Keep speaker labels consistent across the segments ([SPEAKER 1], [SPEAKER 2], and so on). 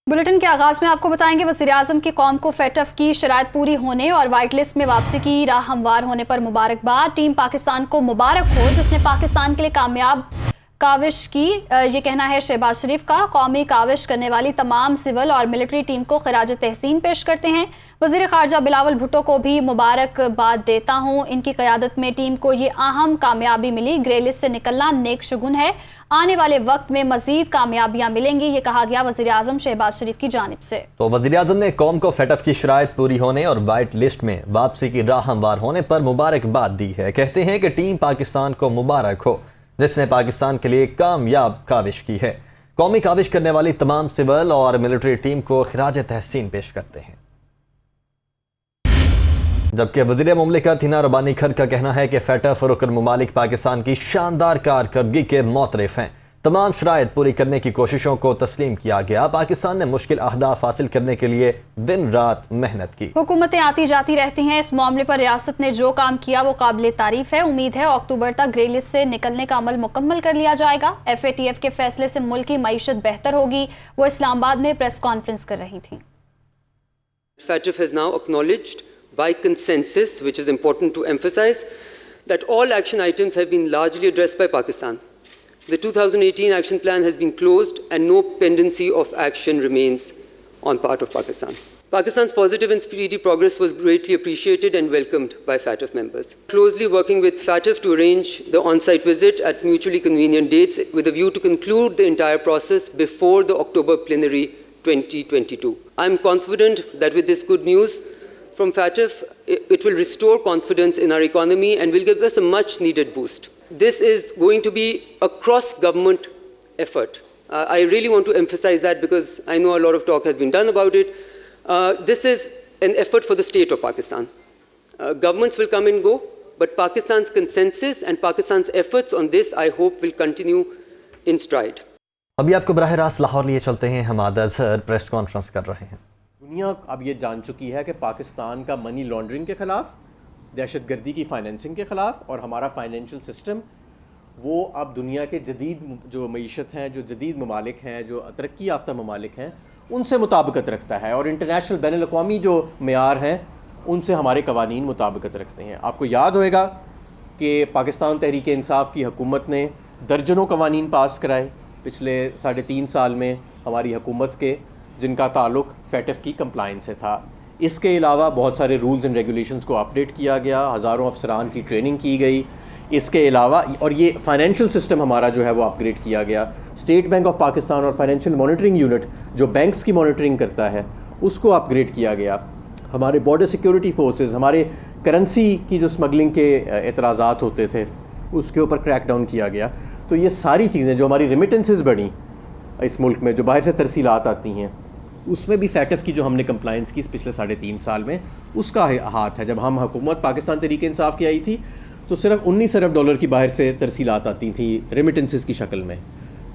[SPEAKER 1] Bulletin کے آغاز میں آپ کو بتائیں گے وزیراعظم کی قوم کو فیٹف کی شرائط پوری ہونے اور وائٹ لسٹ میں واپسی کی راہ ہموار ہونے پر مبارکباد. ٹیم پاکستان کو مبارک ہو جس نے پاکستان کے لیے کامیاب کاوش کی. یہ کہنا ہے شہباز شریف کا. قومی کاوش کرنے والی تمام سول اور ملٹری ٹیم کو خراج تحسین پیش کرتے ہیں. وزیر خارجہ بلاول بھٹو کو بھی مبارکباد دیتا ہوں. ان کی قیادت میں ٹیم کو یہ اہم کامیابی ملی. گرے لسٹ سے نکلنا نیک شگون ہے. آنے والے وقت میں مزید کامیابیاں ملیں گی. یہ کہا گیا وزیر اعظم شہباز شریف کی جانب سے.
[SPEAKER 2] تو وزیر اعظم نے قوم کو فیٹف کی شرائط پوری ہونے اور وائٹ لسٹ میں واپسی کی راہ ہموار ہونے پر مبارکباد دی ہے. کہتے ہیں کہ ٹیم پاکستان کو مبارک ہو جس نے پاکستان کے لیے کامیاب کاوش کی ہے. قومی کاوش کرنے والی تمام سول اور ملٹری ٹیم کو خراج تحسین پیش کرتے ہیں. جبکہ وزیر مملکت ہینا ربانی کھر کا کہنا ہے کہ فیٹف رکن ممالک پاکستان کی شاندار کارکردگی کے معترف ہیں. تمام شرائط پوری کرنے کی کوششوں کو تسلیم کیا گیا. پاکستان نے مشکل اہداف حاصل کرنے کے لیے دن رات محنت کی.
[SPEAKER 1] حکومتیں آتی جاتی رہتی ہیں. اس معاملے پر ریاست نے جو کام کیا وہ قابل تعریف ہے. امید ہے اکتوبر تک گرے لسٹ سے نکلنے کا عمل مکمل کر لیا جائے گا. FATF کے فیصلے سے ملک کی معیشت بہتر ہوگی. وہ اسلام آباد میں پریس کانفرنس کر رہی تھیں.
[SPEAKER 3] FATF has now acknowledged by consensus, which is important to emphasize, that all action items have been largely addressed by Pakistan. The 2018 action plan has been closed and no pendency of action remains on part of Pakistan. Pakistan's positive and speedy progress was greatly appreciated and welcomed by FATF members. Closely working with FATF to arrange the on-site visit at mutually convenient dates with a view to conclude the entire process before the October plenary 2022. I am confident that with this good news from FATF, it will restore confidence in our economy and will give us a much needed boost. This is going to be a cross-government effort. I really want to emphasize that because I know a lot of talk has been done about it. This is an effort for the state of Pakistan. Governments will come and go, but Pakistan's consensus and Pakistan's efforts on this, I hope, will continue in stride.
[SPEAKER 2] ابھی آپ کو براہ راست لاہور لیے چلتے ہیں. Hammad Azhar press conference کر رہے ہیں.
[SPEAKER 4] دنیا اب یہ جان چکی ہے کہ پاکستان کا منی لانڈرنگ کے خلاف، دہشت گردی کی فائنینسنگ کے خلاف اور ہمارا فائنینشل سسٹم وہ اب دنیا کے جدید جو معیشت ہیں، جو جدید ممالک ہیں، جو ترقی یافتہ ممالک ہیں، ان سے مطابقت رکھتا ہے. اور انٹرنیشنل بین الاقوامی جو معیار ہیں ان سے ہمارے قوانین مطابقت رکھتے ہیں. آپ کو یاد ہوئے گا کہ پاکستان تحریک انصاف کی حکومت نے درجنوں قوانین پاس کرائے پچھلے 3.5 سال میں ہماری حکومت کے، جن کا تعلق فیٹف کی کمپلائنس سے تھا. اس کے علاوہ بہت سارے رولز اینڈ ریگولیشنز کو اپڈیٹ کیا گیا، ہزاروں افسران کی ٹریننگ کی گئی. اس کے علاوہ اور یہ فائنینشیل سسٹم ہمارا جو ہے وہ اپ گریڈ کیا گیا. اسٹیٹ بینک آف پاکستان اور فائنینشیل مانیٹرنگ یونٹ جو بینکس کی مانیٹرنگ کرتا ہے اس کو اپ گریڈ کیا گیا. ہمارے بارڈر سیکیورٹی فورسز، ہمارے کرنسی کی جو اسمگلنگ کے اعتراضات ہوتے تھے اس کے اوپر کریک ڈاؤن کیا گیا. تو یہ ساری چیزیں جو ہماری ریمیٹنسز بڑھیں اس ملک میں، جو باہر سے ترسیلات آتی ہیں، اس میں بھی فیٹف کی جو ہم نے کمپلائنس کی پچھلے 3.5 سال میں اس کا ہاتھ ہے. جب ہم حکومت پاکستان تحریک انصاف کی آئی تھی تو صرف $19 ارب کی باہر سے ترسیلات آتی تھیں ریمیٹنسز کی شکل میں.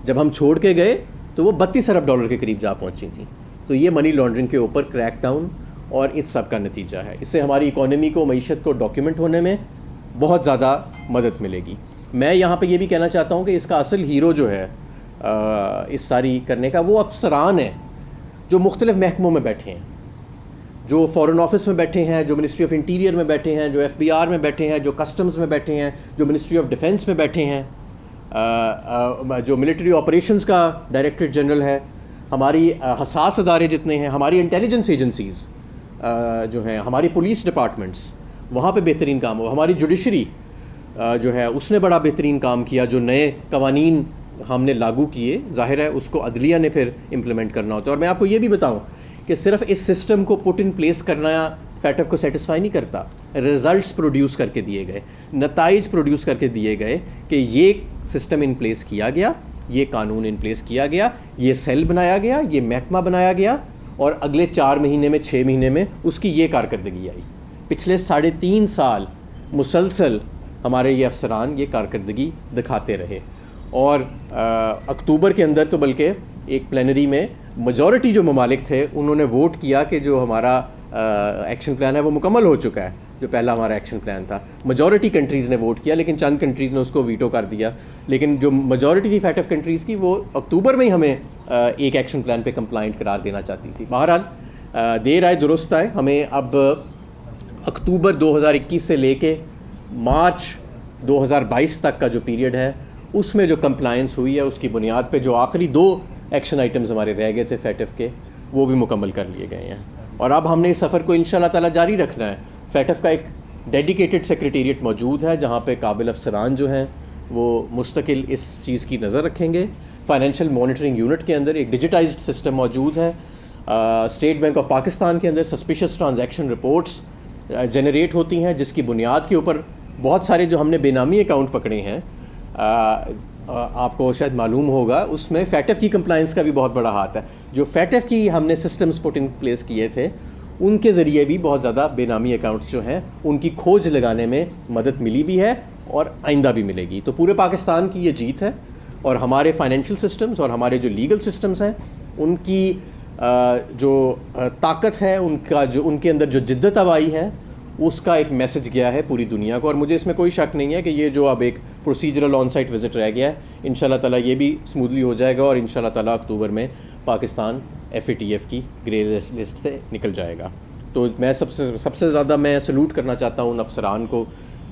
[SPEAKER 4] جب ہم چھوڑ کے گئے تو وہ $32 ارب کے قریب جا پہنچی تھیں. تو یہ منی لانڈرنگ کے اوپر کریک ڈاؤن اور اس سب کا نتیجہ ہے. اس سے ہماری اکانومی کو، معیشت کو ڈاکیومنٹ ہونے میں بہت زیادہ مدد ملے گی. میں یہاں پہ یہ بھی کہنا چاہتا ہوں کہ اس کا اصل ہیرو جو ہے اس ساری کرنے کا وہ افسران ہیں جو مختلف محکموں میں بیٹھے ہیں، جو فورن آفس میں بیٹھے ہیں، جو منسٹری آف انٹیریئر میں بیٹھے ہیں، جو FBR میں بیٹھے ہیں، جو کسٹمز میں بیٹھے ہیں، جو منسٹری آف ڈیفنس میں بیٹھے ہیں، جو ملٹری آپریشنز کا ڈائریکٹر جنرل ہے، ہماری حساس ادارے جتنے ہیں، ہماری انٹیلیجنس ایجنسیز جو ہیں، ہماری پولیس ڈپارٹمنٹس، وہاں پہ بہترین کام ہو. ہماری جوڈیشری جو ہے اس نے بڑا بہترین کام کیا. جو نئے قوانین ہم نے لاگو کیے، ظاہر ہے اس کو عدلیہ نے پھر امپلیمنٹ کرنا ہوتا ہے. اور میں آپ کو یہ بھی بتاؤں کہ صرف اس سسٹم کو پٹ ان پلیس کرنا فیٹف کو سیٹسفائی نہیں کرتا. رزلٹس پروڈیوس کر کے دیے گئے، نتائج پروڈیوس کر کے دیے گئے کہ یہ سسٹم ان پلیس کیا گیا، یہ قانون ان پلیس کیا گیا، یہ سیل بنایا گیا، یہ محکمہ بنایا گیا، اور اگلے 4 مہینے میں 6 مہینے میں اس کی یہ کارکردگی آئی. پچھلے 3.5 سال مسلسل ہمارے یہ افسران یہ کارکردگی دکھاتے رہے. اور اکتوبر کے اندر تو بلکہ ایک پلینری میں میجورٹی جو ممالک تھے انہوں نے ووٹ کیا کہ جو ہمارا ایکشن پلان ہے وہ مکمل ہو چکا ہے. جو پہلا ہمارا ایکشن پلان تھا. میجورٹی کنٹریز نے ووٹ کیا لیکن چند کنٹریز نے اس کو ویٹو کر دیا, لیکن جو میجورٹی تھی فیٹف کنٹریز کی وہ اکتوبر میں ہی ہمیں ایک ایکشن پلان پہ کمپلائنٹ قرار دینا چاہتی تھی. بہرحال دیر آئے درست آئے, ہمیں اب اکتوبر 2021 سے لے کے مارچ 2022 تک کا جو پیریڈ ہے اس میں جو کمپلائنس ہوئی ہے اس کی بنیاد پہ جو آخری 2 ایکشن آئٹمز ہمارے رہ گئے تھے فیٹف کے وہ بھی مکمل کر لیے گئے ہیں. اور اب ہم نے اس سفر کو انشاءاللہ تعالی جاری رکھنا ہے. فیٹف کا ایک ڈیڈیکیٹڈ سیکریٹریٹ موجود ہے جہاں پہ قابل افسران جو ہیں وہ مستقل اس چیز کی نظر رکھیں گے. فائنینشیل مانیٹرنگ یونٹ کے اندر ایک ڈیجیٹائزڈ سسٹم موجود ہے. اسٹیٹ بینک آف پاکستان کے اندر سسپیشس ٹرانزیکشن رپورٹس جنریٹ ہوتی ہیں جس کی بنیاد کے اوپر بہت سارے جو ہم نے بے نامی اکاؤنٹ پکڑے ہیں, آپ کو شاید معلوم ہوگا اس میں فیٹف کی کمپلائنس کا بھی بہت بڑا ہاتھ ہے. جو فیٹف کی ہم نے سسٹمز پٹ ان پلیس کیے تھے ان کے ذریعے بھی بہت زیادہ بے نامی اکاؤنٹس جو ہیں ان کی کھوج لگانے میں مدد ملی بھی ہے اور آئندہ بھی ملے گی. تو پورے پاکستان کی یہ جیت ہے اور ہمارے فائنینشیل سسٹمز اور ہمارے جو لیگل سسٹمز ہیں ان کی جو طاقت ہے, ان کے اندر جو جدت آئی ہے اس کا ایک میسج گیا ہے پوری دنیا کو. اور مجھے اس میں کوئی شک نہیں ہے کہ یہ جو اب ایک پروسیجرل آن سائٹ وزٹ رہ گیا ہے انشاءاللہ تعالیٰ یہ بھی اسموتھلی ہو جائے گا اور انشاءاللہ تعالیٰ اکتوبر میں پاکستان FATF کی گرے لسٹ سے نکل جائے گا. تو میں سب سے زیادہ میں سلوٹ کرنا چاہتا ہوں ان افسران کو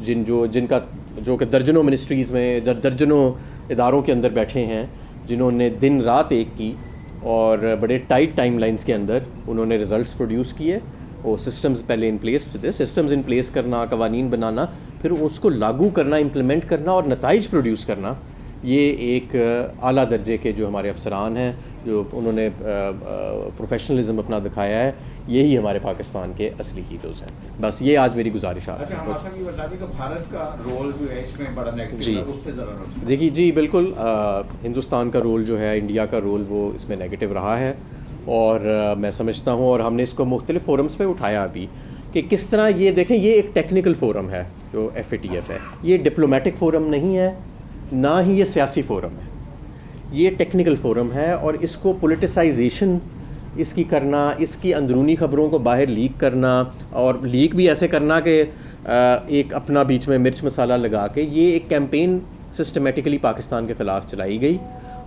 [SPEAKER 4] جن کا جو کہ درجنوں منسٹریز میں درجنوں اداروں کے اندر بیٹھے ہیں, جنہوں نے دن رات ایک کی اور بڑے ٹائٹ ٹائم لائنز کے اندر انہوں نے ریزلٹس پروڈیوس کیے. وہ سسٹمز پہلے ان پلیس تھے, سسٹمز ان پلیس کرنا, قوانین بنانا, پھر اس کو لاگو کرنا, امپلیمنٹ کرنا اور نتائج پروڈیوس کرنا, یہ ایک اعلیٰ درجے کے جو ہمارے افسران ہیں جو انہوں نے پروفیشنلزم اپنا دکھایا ہے, یہی ہمارے پاکستان کے اصلی ہیروز ہیں. بس یہ آج میری گزارشات جی دیکھیے جی بالکل ہندوستان کا رول جو ہے, انڈیا کا رول وہ اس میں نیگیٹو رہا ہے اور میں سمجھتا ہوں اور ہم نے اس کو مختلف فورمز پہ اٹھایا ابھی کہ کس طرح یہ دیکھیں یہ ایک ٹیکنیکل فورم ہے جو FATF ہے, یہ ڈپلومیٹک فورم نہیں ہے نہ ہی یہ سیاسی فورم ہے, یہ ٹیکنیکل فورم ہے. اور اس کو پولیٹیسائزیشن اس کی کرنا, اس کی اندرونی خبروں کو باہر لیک کرنا اور لیک بھی ایسے کرنا کہ ایک اپنا بیچ میں مرچ مسالہ لگا کے, یہ ایک کیمپین سسٹمیٹکلی پاکستان کے خلاف چلائی گئی.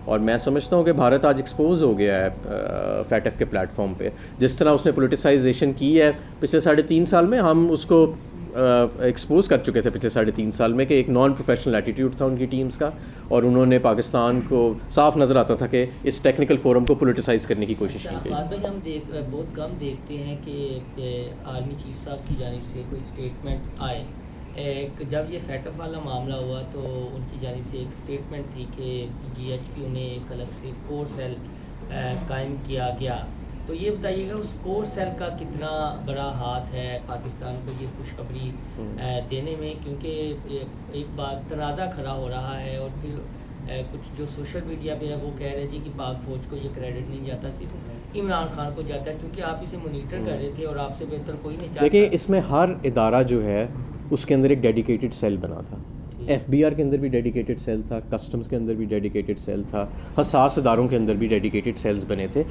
[SPEAKER 4] اور میں سمجھتا ہوں کہ بھارت آج ایکسپوز ہو گیا ہے فیٹف کے پلیٹ فارم پہ. جس طرح اس نے پولیٹیسائزیشن کی ہے پچھلے 3.5 سال میں, ہم اس کو ایکسپوز کر چکے تھے پچھلے 3.5 سال میں کہ ایک نان پروفیشنل ایٹیٹیوڈ تھا ان کی ٹیمز کا, اور انہوں نے پاکستان کو صاف نظر آتا تھا کہ اس ٹیکنیکل فورم کو پولیٹیسائز کرنے کی کوشش کی گئی.
[SPEAKER 5] ہم بہت کم دیکھتے ہیں کہ آرمی چیف صاحب کی جانب سے کوئی اسٹیٹمنٹ آئے. جب یہ فیٹف والا معاملہ ہوا تو ان کی جانب سے ایک اسٹیٹمنٹ تھی کہ GHQ نے ایک الگ سے کور سیل قائم کیا گیا. تو یہ بتائیے گا اس کور سیل کا کتنا بڑا ہاتھ ہے پاکستان کو یہ خوشخبری دینے میں, کیونکہ ایک بات تنازع کھڑا ہو رہا ہے اور پھر کچھ جو سوشل میڈیا پہ ہے وہ کہہ رہے تھے کہ پاک فوج کو یہ کریڈٹ نہیں جاتا, صرف عمران خان کو جاتا ہے, کیونکہ آپ اسے مانیٹر کر رہے تھے اور آپ سے بہتر کوئی نہیں چاہتا.
[SPEAKER 4] دیکھیں اس میں ہر ادارہ جو ہے اس کے اندر ایک ڈیڈیکیٹڈ سیل بنا تھا. FBR کے اندر بھی ڈیڈیکیٹڈ سیل تھا, کسٹمز کے اندر بھی ڈیڈیکیٹڈ سیل تھا, حساس اداروں کے اندر بھی ڈیڈیکیٹڈ سیلز بنے تھے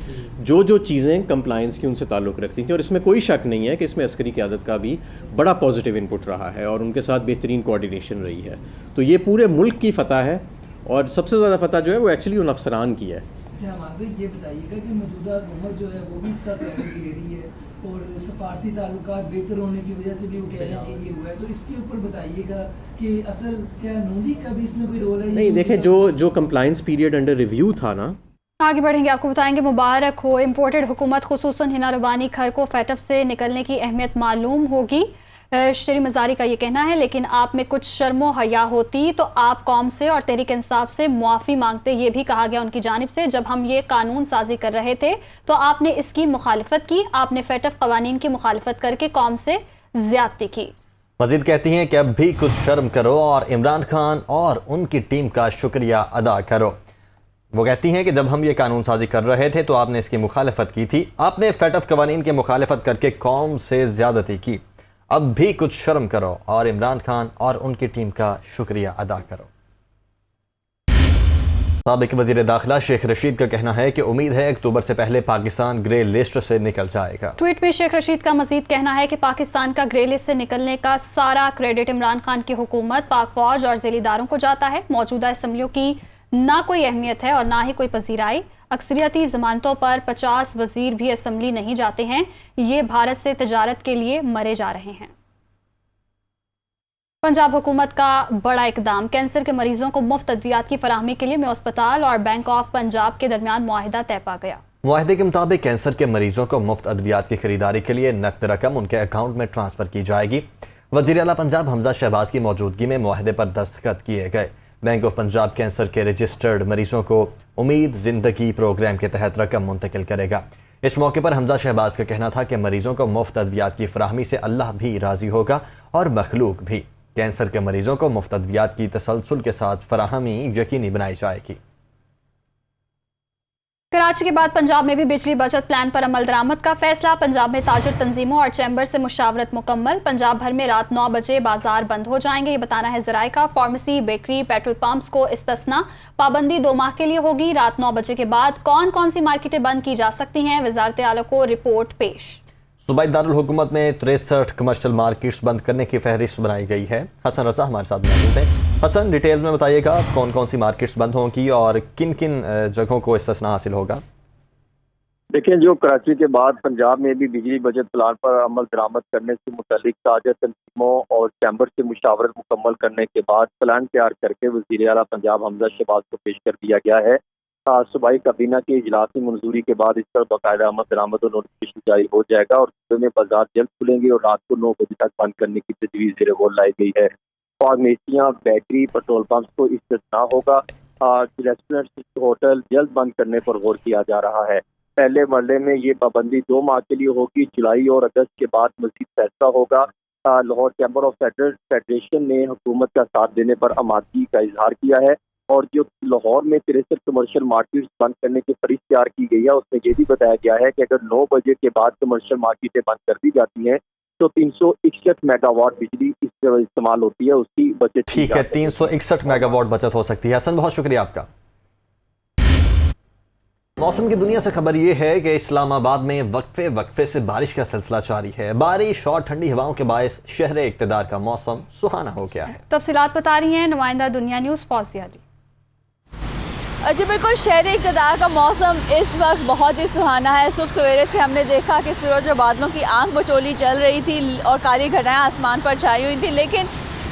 [SPEAKER 4] جو چیزیں کمپلائنس کی ان سے تعلق رکھتی تھیں. اور اس میں کوئی شک نہیں ہے کہ اس میں عسکری قیادت کا بھی بڑا پازیٹیو انپٹ رہا ہے اور ان کے ساتھ بہترین کوآرڈینیشن رہی ہے. تو یہ پورے ملک کی فتح ہے اور سب سے زیادہ فتح جو ہے وہ ایکچولی ان افسران کی ہے.
[SPEAKER 6] یہ بتائیے گا کہ موجودہ حکومت جو ہے وہ بھی اس کا کریڈٹ لے رہی ہے اور سفارتی تعلقات بہتر ہونے کی وجہ سے بھی وہ کہہ رہے ہیں کہ یہ ہوا ہے, تو اس کے اوپر بتائیے گا کہ اصل کیا نون لیگ کا بھی اس میں کوئی رول ہے؟
[SPEAKER 4] نہیں دیکھیں جو کمپلائنس پیریڈ انڈر ریویو تھا نا.
[SPEAKER 1] آگے بڑھیں گے, آپ کو بتائیں گے مبارک ہو, امپورٹڈ حکومت خصوصاً ہنا ربانی کھر کو فیٹف سے نکلنے کی اہمیت معلوم ہوگی. شری مزاری کا یہ کہنا ہے, لیکن آپ میں کچھ شرم و حیا ہوتی تو آپ قوم سے اور تحریک انصاف سے معافی مانگتے. یہ بھی کہا گیا ان کی جانب سے جب ہم یہ قانون سازی کر رہے تھے تو آپ نے اس کی مخالفت کی, آپ نے فیٹف قوانین کی مخالفت کر کے قوم سے زیادتی کی.
[SPEAKER 2] مزید کہتی ہیں کہ اب بھی کچھ شرم کرو اور عمران خان اور ان کی ٹیم کا شکریہ ادا کرو. وہ کہتی ہیں کہ جب ہم یہ قانون سازی کر رہے تھے تو آپ نے اس کی مخالفت کی تھی, آپ نے فیٹف قوانین کی مخالفت کر کے قوم سے زیادتی کی. اب بھی کچھ شرم کرو اور عمران خان اور ان کی ٹیم کا شکریہ ادا کرو. سابق وزیر داخلہ شیخ رشید کا کہنا ہے کہ امید ہے اکتوبر سے پہلے پاکستان گرے لسٹ سے نکل جائے گا۔
[SPEAKER 1] ٹویٹ میں شیخ رشید کا مزید کہنا ہے کہ پاکستان کا گرے لسٹ سے نکلنے کا سارا کریڈٹ عمران خان کی حکومت، پاک فوج اور ذیلی اداروں کو جاتا ہے۔ موجودہ اسمبلیوں کی نہ کوئی اہمیت ہے اور نہ ہی کوئی پذیرائی۔ اکثریتی ضمانتوں پر 50 وزیر بھی اسمبلی نہیں جاتے ہیں۔ یہ بھارت سے تجارت کے لیے مرے جا رہے ہیں۔ پنجاب حکومت کا بڑا اقدام، کینسر کے مریضوں کو مفت ادویات کی فراہمی کے لیے میو اسپتال اور بینک آف پنجاب کے درمیان معاہدہ طے پا گیا۔
[SPEAKER 2] معاہدے کے مطابق کینسر کے مریضوں کو مفت ادویات کی خریداری کے لیے نقد رقم ان کے اکاؤنٹ میں ٹرانسفر کی جائے گی۔ وزیر اعلیٰ پنجاب حمزہ شہباز کی موجودگی میں معاہدے پر دستخط کیے گئے۔ بینک آف پنجاب کینسر کے رجسٹرڈ مریضوں کو امید زندگی پروگرام کے تحت رقم منتقل کرے گا۔ اس موقع پر حمزہ شہباز کا کہنا تھا کہ مریضوں کو مفت ادویات کی فراہمی سے اللہ بھی راضی ہوگا اور مخلوق بھی۔ کینسر کے مریضوں کو مفت ادویات کی تسلسل کے ساتھ فراہمی یقینی بنائی جائے گی۔
[SPEAKER 1] کراچی کے بعد پنجاب میں بھی بجلی بچت پلان پر عمل درآمد کا فیصلہ۔ پنجاب میں تاجر تنظیموں اور چیمبر سے مشاورت مکمل۔ پنجاب بھر میں رات 9 بجے بازار بند ہو جائیں گے، یہ بتانا ہے ذرائع کا۔ فارمیسی، بیکری، پیٹرول پمپس کو استثنا۔ پابندی 2 ماہ کے لیے ہوگی۔ رات 9 بجے کے بعد کون کون سی مارکیٹیں بند کی جا سکتی ہیں، وزارت اعلیٰ کو رپورٹ پیش۔
[SPEAKER 2] صوبائی دارالحکومت میں 63 کمرشل مارکیٹس بند کرنے کی فہرست بنائی گئی ہے۔ حسن رضا ہمارے ساتھ موجود ہیں۔ حسن، ڈیٹیلز میں بتائیے گا کون کون سی مارکیٹس بند ہوں گی اور کن کن جگہوں کو استثنا حاصل ہوگا؟
[SPEAKER 7] دیکھیں، جو کراچی کے بعد پنجاب میں بھی بجلی بچت پلان پر عمل درآمد کرنے سے متعلق تاجر تنظیموں اور چیمبر سے مشاورت مکمل کرنے کے بعد پلان تیار کر کے وزیر اعلیٰ پنجاب حمزہ شہباز کو پیش کر دیا گیا ہے۔ صوبائی کابینہ کے اجلاس میں منظوری کے بعد اس پر باقاعدہ عمل درآمد اور نوٹیفکیشن جاری ہو جائے گا اور صوبے میں بازار جلد کھلیں گے اور رات کو 9 بجے تک بند کرنے کی تجویز زیر غور لائی گئی ہے۔ فارمیسیاں، بیکری، پیٹرول پمپس کو استثنا ہوگا۔ ریسٹورینٹس، ہوٹل جلد بند کرنے پر غور کیا جا رہا ہے۔ پہلے مرحلے میں یہ پابندی 2 ماہ کے لیے ہوگی۔ جولائی اور اگست کے بعد مزید فیصلہ ہوگا۔ لاہور چیمبر آف فیڈریشن نے حکومت کا ساتھ دینے پر آمادگی کا اظہار کیا ہے اور جو لاہور میں 63 کمرشل مارکیٹس بند کرنے کی فہرست تیار کی گئی ہے اس میں یہ بھی بتایا گیا ہے کہ اگر 9 بجے کے بعد کمرشل مارکیٹیں بند کر دی جاتی ہیں تو 361 میگا واٹ بجلی اس سے استعمال ہوتی ہے، اس کی بچت۔
[SPEAKER 2] ٹھیک ہے، 361 میگا واٹ بچت ہو سکتی ہے۔ حسن، بہت شکریہ آپ کا۔ موسم کی دنیا سے خبر یہ ہے کہ اسلام آباد میں وقفے سے بارش کا سلسلہ جاری ہے۔ بارش اور ٹھنڈی ہواؤں کے باعث شہر اقتدار کا موسم سہانا ہو گیا ہے۔
[SPEAKER 1] تفصیلات بتا رہی ہیں نمائندہ دنیا نیوز فوزیہ علی۔
[SPEAKER 8] جی بالکل، شہر اقتدار کا موسم اس وقت بہت ہی سہانا ہے۔ صبح سویرے سے ہم نے دیکھا کہ سورج اور بادلوں کی آنکھ بچولی چل رہی تھی اور کالی گھٹائیں آسمان پر چھائی ہوئی تھیں، لیکن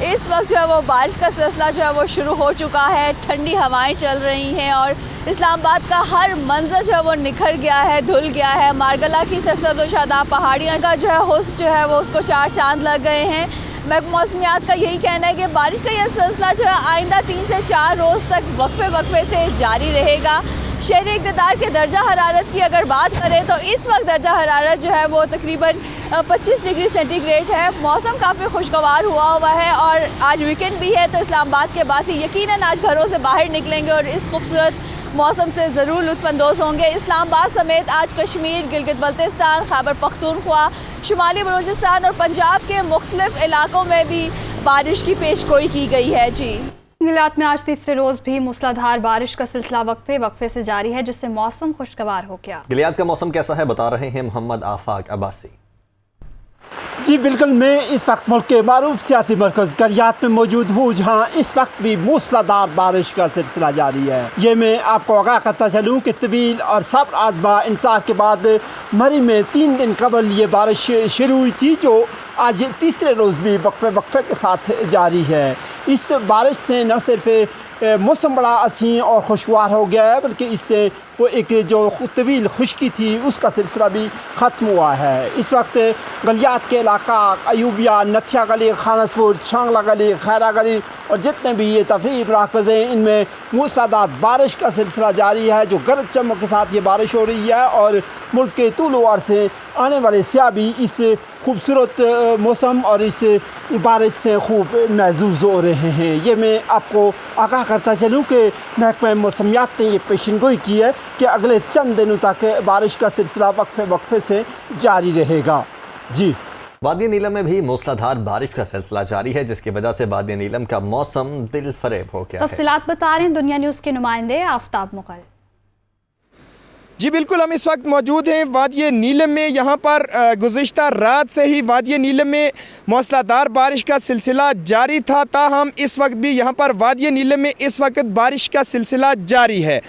[SPEAKER 8] اس وقت جو ہے وہ بارش کا سلسلہ جو ہے وہ شروع ہو چکا ہے۔ ٹھنڈی ہوائیں چل رہی ہیں اور اسلام آباد کا ہر منظر جو ہے وہ نکھر گیا ہے، دھل گیا ہے۔ مارگلہ کی سرسبز و شاداب پہاڑیاں کا جو ہے حسن جو ہے وہ اس کو 4 چاند لگ گئے ہیں۔ محکمہ موسمیات کا یہی کہنا ہے کہ بارش کا یہ سلسلہ جو ہے آئندہ 3 سے 4 روز تک وقفے سے جاری رہے گا۔ شہر اقتدار کے درجہ حرارت کی اگر بات کریں تو اس وقت درجہ حرارت جو ہے وہ تقریباً 25 ڈگری سینٹی گریڈ ہے۔ موسم کافی خوشگوار ہوا ہے اور آج ویکنڈ بھی ہے تو اسلام آباد کے باسی یقیناً آج گھروں سے باہر نکلیں گے اور اس خوبصورت موسم سے ضرور لطف اندوز ہوں گے۔ اسلام آباد سمیت آج کشمیر، گلگت بلتستان، خیبر پختونخوا، شمالی بلوچستان اور پنجاب کے مختلف علاقوں میں بھی بارش کی پیشگوئی کی گئی ہے۔ جی،
[SPEAKER 1] گلیات میں آج تیسرے روز بھی موسلادھار بارش کا سلسلہ وقفے سے جاری ہے، جس سے موسم خوشگوار ہو گیا۔
[SPEAKER 2] گلیات کا موسم کیسا ہے بتا رہے ہیں محمد آفاق عباسی۔
[SPEAKER 9] جی بالکل، میں اس وقت ملک کے معروف سیاحتی مرکز گلیات میں موجود ہوں جہاں اس وقت بھی موسلادھار بارش کا سلسلہ جاری ہے۔ یہ میں آپ کو آگاہ کرتا چلوں کہ طویل اور صبر آزما انتظار کے بعد مری میں 3 دن قبل یہ بارش شروع ہوئی تھی جو آج تیسرے روز بھی وقفے کے ساتھ جاری ہے۔ اس بارش سے نہ صرف موسم بڑا حسین اور خوشگوار ہو گیا ہے بلکہ اس سے وہ ایک جو طویل خشکی تھی اس کا سلسلہ بھی ختم ہوا ہے۔ اس وقت گلیات کے علاقہ ایوبیہ، نتھیا گلی، خانس پور، چھانگلہ گلی، خیرہ گلی اور جتنے بھی یہ تفریحی مراکز ہیں ان میں موسلادھار بارش کا سلسلہ جاری ہے جو گرج چمک کے ساتھ یہ بارش ہو رہی ہے اور ملک کے طول و عرض سے آنے والے سیاح بھی اس خوبصورت موسم اور اس بارش سے خوب محظوظ ہو رہے ہیں۔ یہ میں آپ کو آگاہ کرتا چلوں کہ محکمہ موسمیات نے یہ پیشن گوئی کی ہے کہ اگلے چند دنوں تک بارش کا سلسلہ وقفے سے جاری رہے گا۔ جی
[SPEAKER 2] وادی نیلم میں بھی موسلادھار بارش کا سلسلہ جاری ہے، جس کی وجہ سے وادی نیلم کا موسم دل فریب ہو گیا ہے۔
[SPEAKER 1] تفصیلات بتا رہے ہیں دنیا نیوز کے نمائندے آفتاب مغل۔
[SPEAKER 10] جی بالکل، ہم اس وقت موجود ہیں وادی نیلم میں۔ یہاں پر گزشتہ رات سے ہی وادی نیلم میں موسلادھار بارش کا سلسلہ جاری تھا، تاہم اس وقت بھی یہاں پر وادی نیلم میں اس وقت بارش کا سلسلہ جاری ہے۔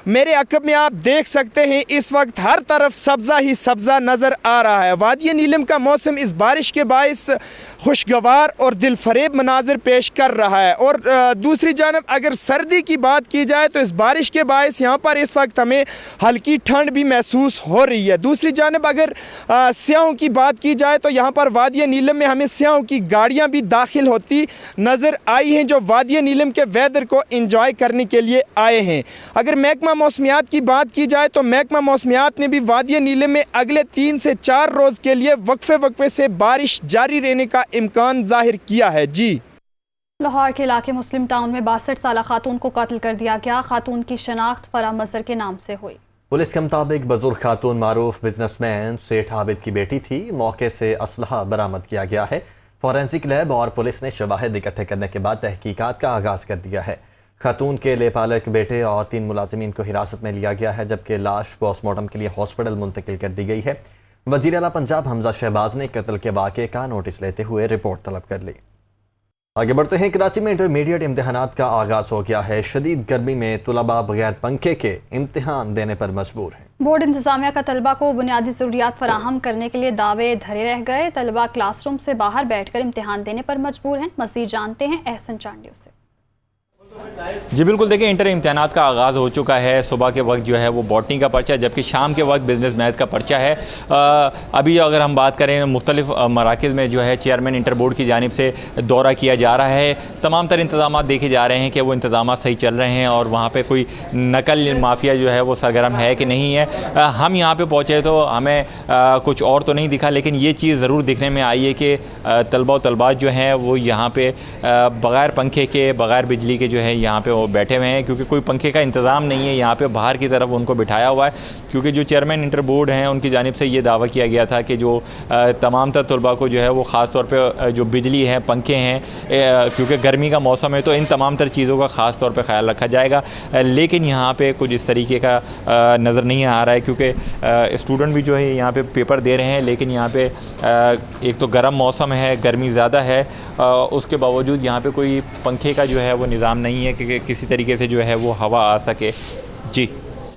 [SPEAKER 10] میرے عقب میں آپ دیکھ سکتے ہیں اس وقت ہر طرف سبزہ ہی سبزہ نظر آ رہا ہے۔ وادی نیلم کا موسم اس بارش کے باعث خوشگوار اور دل فریب مناظر پیش کر رہا ہے، اور دوسری جانب اگر سردی کی بات کی جائے تو اس بارش کے باعث یہاں پر اس وقت ہمیں ہلکی ٹھنڈ بھی محسوس ہو رہی ہے۔ دوسری جانب اگر سیاحوں کی بات کی جائے تو یہاں پر وادی نیلم میں ہمیں سیاحوں کی گاڑیاں بھی داخل ہوتی نظر آئی ہیں، جو وادی نیلم کے ویدر کو انجوائے کرنے کے لیے آئے ہیں۔ اگر محکمہ موسمیات کی بات کی جائے تو محکمہ موسمیات نے بھی وادی نیلم میں اگلے 3 سے 4 روز کے لیے وقفے سے بارش جاری رہنے کا امکان ظاہر کیا ہے۔ جی،
[SPEAKER 1] لاہور کے علاقے مسلم ٹاؤن میں 62 سالہ خاتون کو قتل کر دیا گیا۔ خاتون کی شناخت فرح مظہر کے نام سے ہوئی۔
[SPEAKER 2] پولیس کے مطابق بزرگ خاتون معروف بزنس مین سیٹھ عابد کی بیٹی تھی۔ موقع سے اسلحہ برآمد کیا گیا ہے۔ فورینسک لیب اور پولیس نے شواہد اکٹھے کرنے کے بعد تحقیقات کا آغاز کر دیا ہے۔ خاتون کے لے پالک بیٹے اور 3 ملازمین کو حراست میں لیا گیا ہے، جبکہ لاش پوسٹ مارٹم کے لیے ہاسپٹل منتقل کر دی گئی ہے۔ وزیر اعلیٰ پنجاب حمزہ شہباز نے قتل کے واقعے کا نوٹس لیتے ہوئے رپورٹ طلب کر لی۔ آگے بڑھتے ہیں۔ کراچی میں انٹرمیڈیٹ امتحانات کا آغاز ہو گیا ہے۔ شدید گرمی میں طلباء بغیر پنکھے کے امتحان دینے پر مجبور ہیں۔
[SPEAKER 1] بورڈ انتظامیہ کا طلباء کو بنیادی ضروریات فراہم کرنے کے لیے دعوے دھرے رہ گئے۔ طلباء کلاس روم سے باہر بیٹھ کر امتحان دینے پر مجبور ہیں۔ مزید جانتے ہیں احسن چانڈیو سے۔
[SPEAKER 11] جی بالکل، دیکھیں انٹر امتحانات کا آغاز ہو چکا ہے۔ صبح کے وقت جو ہے وہ باٹنی کا پرچہ، جبکہ شام کے وقت بزنس میتھ کا پرچہ ہے۔ ابھی اگر ہم بات کریں مختلف مراکز میں جو ہے چیئرمین انٹر بورڈ کی جانب سے دورہ کیا جا رہا ہے۔ تمام تر انتظامات دیکھے جا رہے ہیں کہ وہ انتظامات صحیح چل رہے ہیں اور وہاں پہ کوئی نقل مافیا جو ہے وہ سرگرم ہے کہ نہیں ہے۔ ہم یہاں پہ پہنچے تو ہمیں کچھ اور تو نہیں دکھا، لیکن یہ چیز ضرور دکھنے میں آئی ہے کہ طلبہ و طلبات جو ہیں وہ یہاں پہ بغیر پنکھے کے، بغیر بجلی کے جو ہے یہاں پہ وہ بیٹھے ہوئے ہیں، کیونکہ کوئی پنکھے کا انتظام نہیں ہے یہاں پہ۔ باہر کی طرف ان کو بٹھایا ہوا ہے، کیونکہ جو چیئرمین انٹر بورڈ ہیں ان کی جانب سے یہ دعویٰ کیا گیا تھا کہ جو تمام تر طلباء کو جو ہے وہ خاص طور پہ جو بجلی ہے، پنکھے ہیں، کیونکہ گرمی کا موسم ہے تو ان تمام تر چیزوں کا خاص طور پہ خیال رکھا جائے گا۔ لیکن یہاں پہ کچھ اس طریقے کا نظر نہیں آ رہا ہے، کیونکہ اسٹوڈنٹ بھی جو ہے یہاں پہ پیپر دے رہے ہیں، لیکن یہاں پہ ایک تو گرم موسم ہے، گرمی زیادہ ہے، اس کے باوجود یہاں پہ کوئی پنکھے کا جو ہے وہ نظام نہیں ہے کہ کسی طریقے سے جو ہے وہ ہوا آ سکے۔ جی